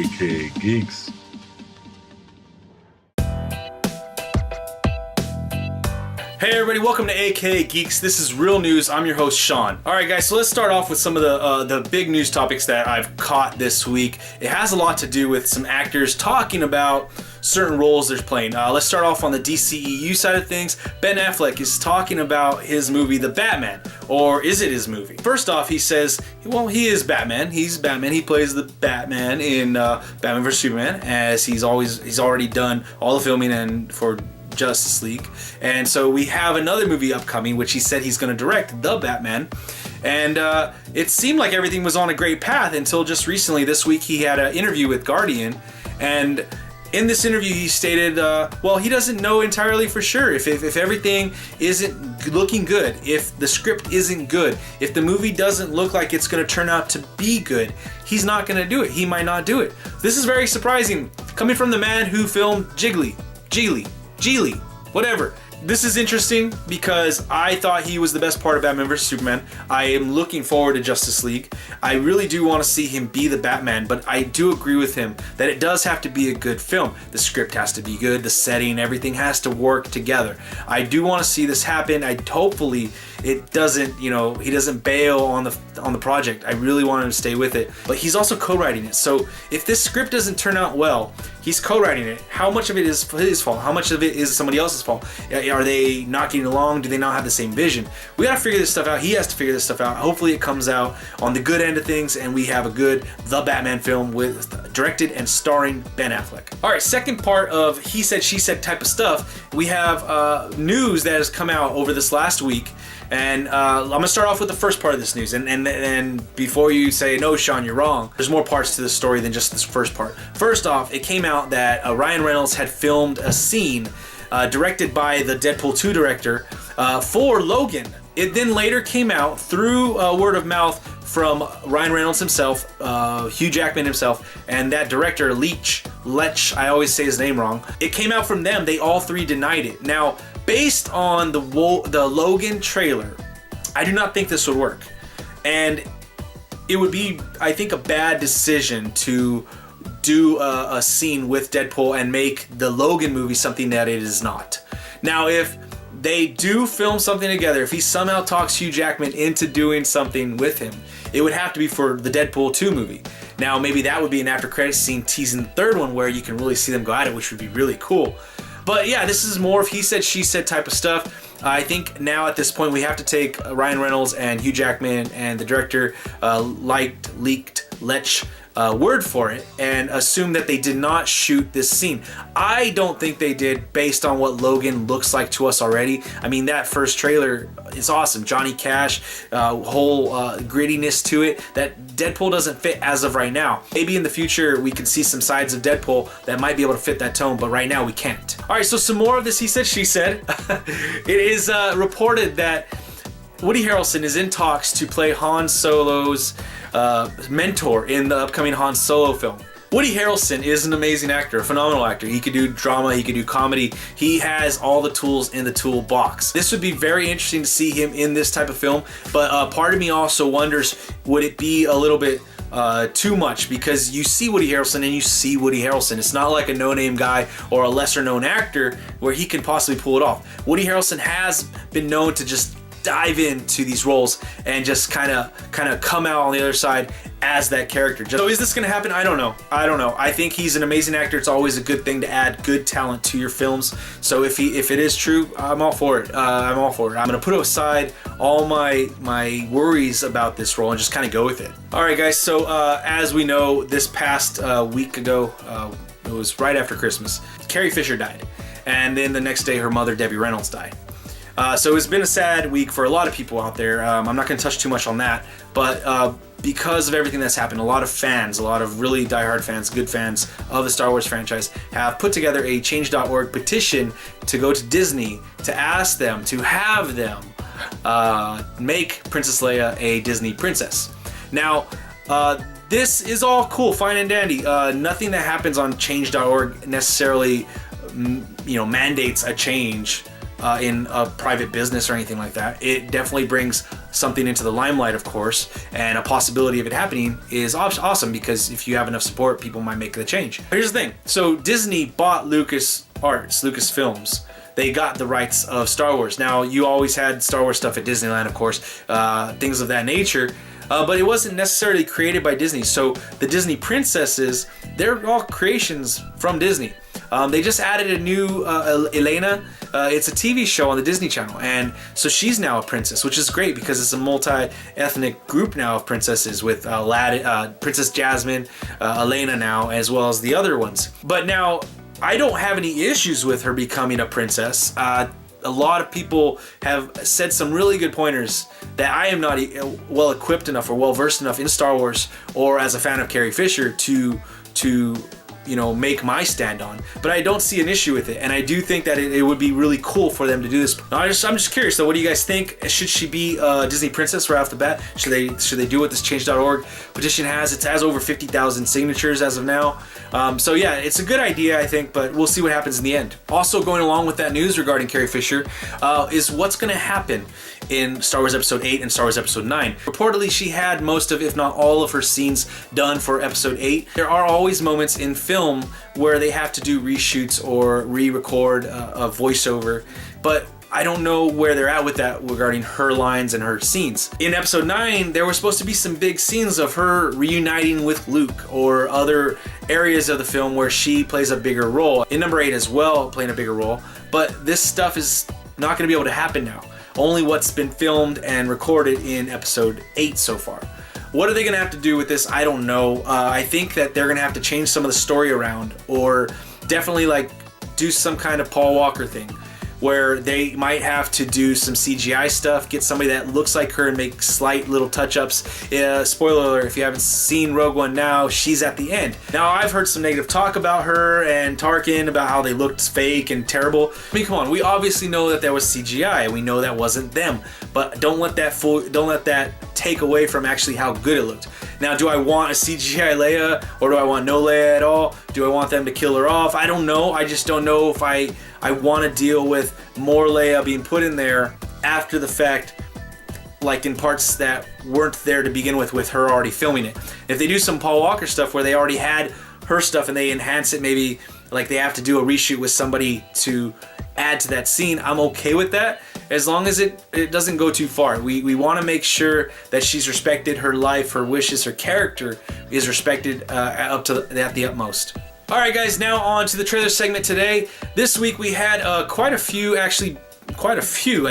aka Geeks. Hey everybody, welcome to AK Geeks. This is Real News. I'm your host, Sean. Alright guys, so let's start off with some of the big news topics that I've caught this week. It has a lot to do with some actors talking about certain roles they're playing. Let's start off on the DCEU side of things. Ben Affleck is talking about his movie, The Batman. Or is it his movie? First off, he says, well, he is Batman. He's Batman. He plays the Batman in Batman vs. Superman, as he's already done all the filming and for Justice League. And so we have another movie upcoming, which he said he's going to direct, The Batman. And it seemed like everything was on a great path until just recently. This week he had an interview with Guardian, and in this interview he stated, well, he doesn't know entirely for sure if everything isn't looking good, if the script isn't good, if the movie doesn't look like it's going to turn out to be good, he's not going to do it. He might not do it. This is very surprising, coming from the man who filmed Geely, whatever. This is interesting because I thought he was the best part of Batman vs. Superman. I am looking forward to Justice League. I really do want to see him be the Batman, but I do agree with him that it does have to be a good film. The script has to be good, the setting, everything has to work together. I do want to see this happen. Hopefully it doesn't, he doesn't bail on the project. I really want him to stay with it. But he's also co-writing it. So if this script doesn't turn out well, he's co-writing it. How much of it is his fault? How much of it is somebody else's fault? Are they not getting along? Do they not have the same vision? We gotta figure this stuff out. He has to figure this stuff out. Hopefully it comes out on the good end of things and we have a good The Batman film with directed and starring Ben Affleck. All right, second part of he said, she said type of stuff. We have news that has come out over this last week. And I'm gonna start off with the first part of this news, and before you say, no, Sean, you're wrong, there's more parts to the story than just this first part. First off, it came out that Ryan Reynolds had filmed a scene directed by the Deadpool 2 director for Logan. It then later came out through word of mouth from Ryan Reynolds himself, Hugh Jackman himself, and that director, Lech, I always say his name wrong. It came out from them. They all three denied it. Now, based on the Logan trailer, I do not think this would work. And it would be, I think, a bad decision to do a scene with Deadpool and make the Logan movie something that it is not. Now, if they do film something together, if he somehow talks Hugh Jackman into doing something with him, it would have to be for the Deadpool 2 movie. Now, maybe that would be an after credits scene teasing the third one where you can really see them go at it, which would be really cool. But yeah, this is more of he said, she said type of stuff. I think now at this point we have to take Ryan Reynolds and Hugh Jackman and the director Lech word for it and assume that they did not shoot this scene. I don't think they did, based on what Logan looks like to us already. I mean, that first trailer is awesome. Johnny Cash, whole grittiness to it that Deadpool doesn't fit as of right now. Maybe in the future we can see some sides of Deadpool that might be able to fit that tone, but right now we can't. All right, so some more of this he said, she said. It is reported that Woody Harrelson is in talks to play Han Solo's mentor in the upcoming Han Solo film. Woody Harrelson is an amazing actor, a phenomenal actor. He could do drama, he could do comedy. He has all the tools in the toolbox. This would be very interesting to see him in this type of film, but part of me also wonders, would it be a little bit too much? Because you see Woody Harrelson and you see Woody Harrelson. It's not like a no-name guy or a lesser-known actor where he can possibly pull it off. Woody Harrelson has been known to just dive into these roles and just kind of come out on the other side as that character. So is this going to happen? I don't know. I think he's an amazing actor. It's always a good thing to add good talent to your films. So if it is true, I'm all for it. I'm going to put aside all my worries about this role and just kind of go with it. All right, guys. So as we know, this past week ago, it was right after Christmas, Carrie Fisher died, and then the next day her mother, Debbie Reynolds, died. So it's been a sad week for a lot of people out there. I'm not going to touch too much on that, but because of everything that's happened, a lot of fans, a lot of really diehard fans, good fans of the Star Wars franchise have put together a change.org petition to go to Disney to ask them to have them make Princess Leia a Disney princess. Now, this is all cool, fine and dandy. Nothing that happens on change.org necessarily, mandates a change in a private business or anything like that. It definitely brings something into the limelight, of course, and a possibility of it happening is awesome, because if you have enough support, people might make the change. Here's the thing. So Disney bought Lucasfilms. They got the rights of Star Wars. Now, you always had Star Wars stuff at Disneyland, of course, things of that nature. But it wasn't necessarily created by Disney. So the Disney princesses, they're all creations from Disney. They just added a new Elena. It's a TV show on the Disney Channel, and so she's now a princess, which is great because it's a multi-ethnic group now of princesses with Princess Jasmine, Elena now, as well as the other ones. But now, I don't have any issues with her becoming a princess. A lot of people have said some really good pointers that I am not well equipped enough or well versed enough in Star Wars or as a fan of Carrie Fisher to make my stand on, but I don't see an issue with it, and I do think that it would be really cool for them to do this. Now, I'm just curious though, what do you guys think? Should she be a Disney princess right off the bat? Should they do what this change.org petition has? It has over 50,000 signatures as of now. So yeah, it's a good idea, I think, but we'll see what happens in the end. Also, going along with that news regarding Carrie Fisher is what's going to happen in Star Wars Episode 8 and Star Wars Episode 9. Reportedly, she had most of, if not all of her scenes done for Episode 8. There are always moments in film where they have to do reshoots or re-record a voiceover, but I don't know where they're at with that regarding her lines and her scenes. In Episode 9, there were supposed to be some big scenes of her reuniting with Luke or other areas of the film where she plays a bigger role. In number 8 as well, playing a bigger role, but this stuff is not going to be able to happen now. Only what's been filmed and recorded in Episode 8 so far. What are they going to have to do with this? I don't know. I think that they're going to have to change some of the story around, or definitely do some kind of Paul Walker thing, where they might have to do some CGI stuff, get somebody that looks like her and make slight little touch-ups. Spoiler alert, if you haven't seen Rogue One now, she's at the end. Now, I've heard some negative talk about her and Tarkin, about how they looked fake and terrible. I mean, come on, we obviously know that was CGI. We know that wasn't them, but don't let that take away from actually how good it looked. Now, do I want a CGI Leia, or do I want no Leia at all? Do I want them to kill her off? I don't know. I just don't know if I want to deal with more Leia being put in there after the fact, like in parts that weren't there to begin with her already filming it. If they do some Paul Walker stuff where they already had her stuff and they enhance it, maybe like they have to do a reshoot with somebody to add to that scene, I'm okay with that, as long as it doesn't go too far. We want to make sure that she's respected, her life, her wishes, her character is respected at the utmost. Alright guys, now on to the trailer segment today. This week we had quite a few, I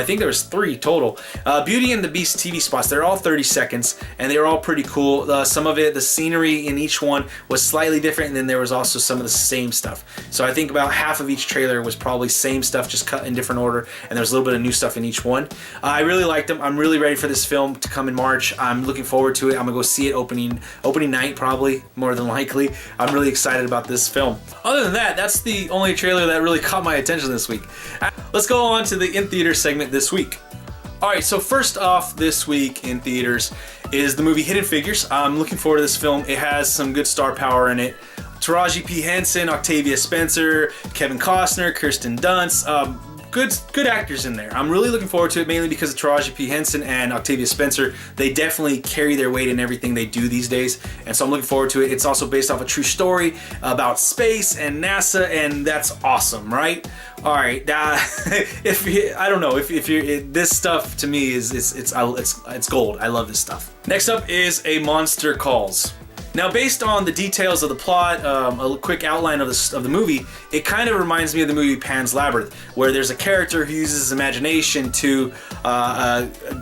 think there was 3 total. Beauty and the Beast TV spots. They're all 30 seconds and they were all pretty cool. Some of it, the scenery in each one was slightly different, and then there was also some of the same stuff. So I think about half of each trailer was probably same stuff, just cut in different order, and there was a little bit of new stuff in each one. I really liked them. I'm really ready for this film to come in March. I'm looking forward to it. I'm gonna go see it opening night, probably, more than likely. I'm really excited about this film. Other than that, that's the only trailer that really caught my attention this week. Let's go on to the in-theater segment this week. Alright, so first off this week in theaters is the movie Hidden Figures. I'm looking forward to this film. It has some good star power in it. Taraji P. Henson, Octavia Spencer, Kevin Costner, Kirsten Dunst. Good actors in there. I'm really looking forward to it, mainly because of Taraji P. Henson and Octavia Spencer. They definitely carry their weight in everything they do these days, and so I'm looking forward to it. It's also based off a true story about space and NASA, and that's awesome, right? All right, I don't know if you're this stuff to me it's gold. I love this stuff. Next up is A Monster Calls. Now, based on the details of the plot, a quick outline of the movie, it kind of reminds me of the movie Pan's Labyrinth, where there's a character who uses his imagination to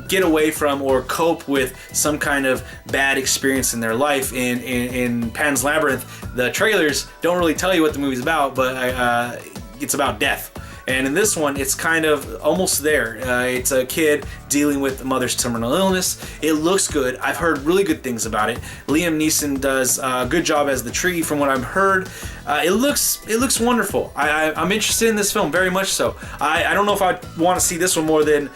get away from or cope with some kind of bad experience in their life. In Pan's Labyrinth, the trailers don't really tell you what the movie's about, but it's about death. And in this one, it's kind of almost there. It's a kid dealing with the mother's terminal illness. It looks good. I've heard really good things about it. Liam Neeson does a good job as the tree, from what I've heard. It looks wonderful. I'm interested in this film very much so. I don't know if I want to see this one more than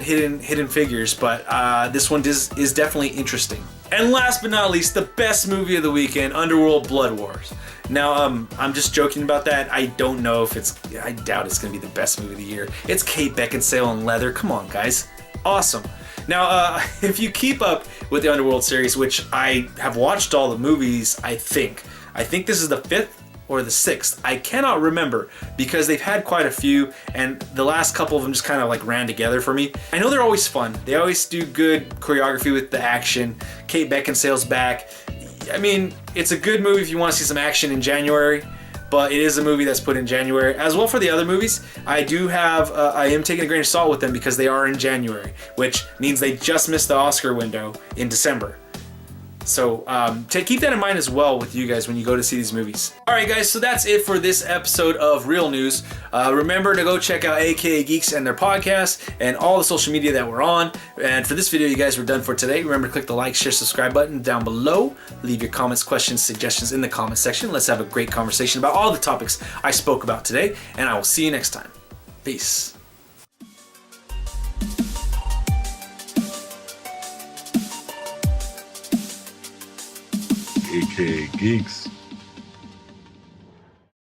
Hidden Figures, but this one is definitely interesting. And last but not least, the best movie of the weekend, Underworld Blood Wars. Now, I'm just joking about that. I don't know if I doubt it's gonna be the best movie of the year. It's Kate Beckinsale in leather. Come on, guys. Awesome. Now, if you keep up with the Underworld series, which I have watched all the movies, I think this is the 5th or the 6th. I cannot remember because they've had quite a few, and the last couple of them just kind of like ran together for me. I know they're always fun. They always do good choreography with the action. Kate Beckinsale's back. I mean, it's a good movie if you want to see some action in January, but it is a movie that's put in January. As well for the other movies, I am taking a grain of salt with them because they are in January, which means they just missed the Oscar window in December. So keep that in mind as well with you guys when you go to see these movies. Alright guys, so that's it for this episode of Real News. Remember to go check out AKA Geeks and their podcast and all the social media that we're on. And for this video, you guys, we're done for today. Remember to click the like, share, subscribe button down below. Leave your comments, questions, suggestions in the comment section. Let's have a great conversation about all the topics I spoke about today. And I will see you next time. Peace. AKA Geeks.